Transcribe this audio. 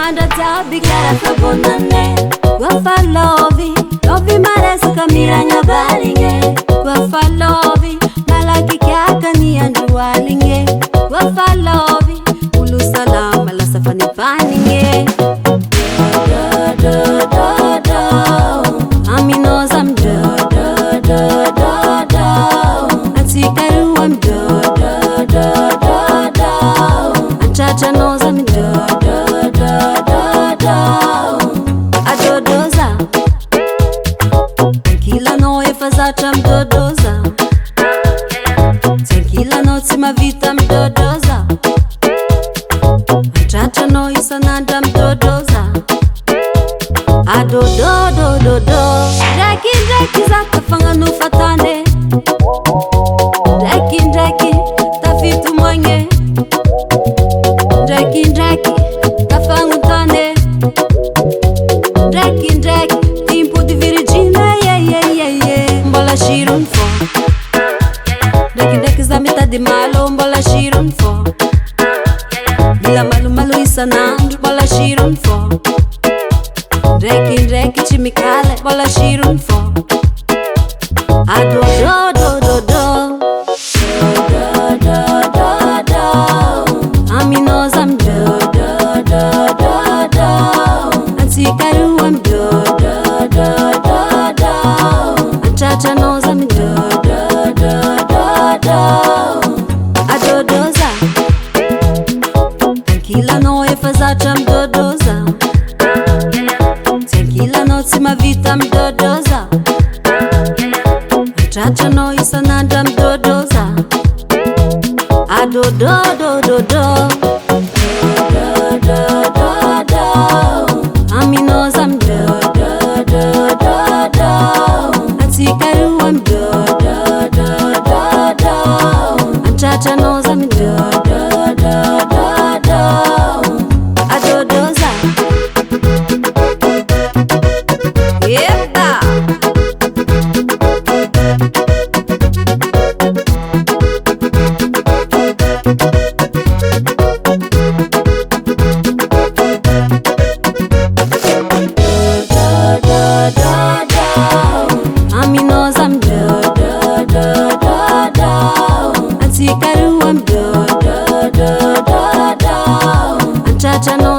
Andra zabi kara kabonane Gua fa lovi Lovi maresa kamiranya balinge Gua fa lovi Malaki kiaka ni andualinge Gua fa lovi Ulu salama la safani paninge Do Amino zam do Atikaru am do Anchacha no zam do Adodoza Tequila no e fazacam dodoza Tequila no tima vitam dodoza Anchacha no isanandam dodoza Adododododo Dreki zaka fanga no fatane Dreki tafitu mwenye Dreki tafangutane Dreki Tempo de Virgínia Mbola shirun fo Dreki za metade malo Mbola shirun fo Bila malu isanando Mbola shirun fo Dreki chimikale Mbola shirun fo Adododododo Amino zam do Antikaru am do Anchacha no zam do Adodoza Tequila no e fazacam dodoza Tequila no tima vitam dodoza Anchacha no isanandam dodoza Adododododo Amino zam do Antikaru am do Anchacha no zam do Adodoza Yepta Amino zam do Antikaru am do Anchacha no